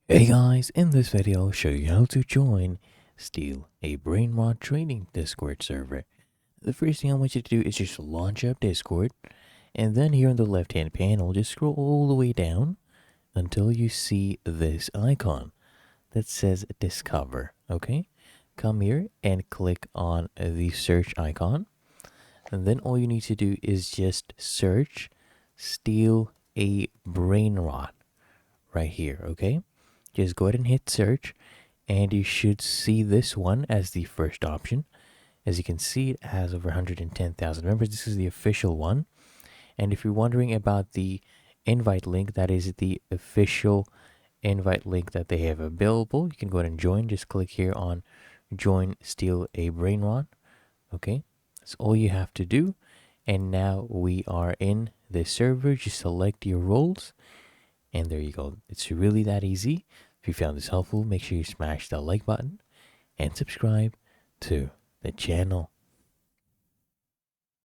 Hey guys, in this video I'll show you how to join Steal a Brainrot trading Discord server. The first thing I want you to do is just launch up Discord, and then here on the left hand panel just scroll all the way down until you see this icon that says Discover. Okay, come here and click on the search icon, and then all you need to do is just search Steal a Brainrot right here. Okay, just go ahead and hit search, and you should see this one as the first option. As you can see, it has over 110,000 members. This is the official one. And if you're wondering about the invite link, that is the official invite link that they have available. You can go ahead and join. Just click here on join Steal a Brainrot. Okay, that's all you have to do. And now we are in the server. Just select your roles, and there you go. It's really that easy. If you found this helpful, make sure you smash that like button and subscribe to the channel.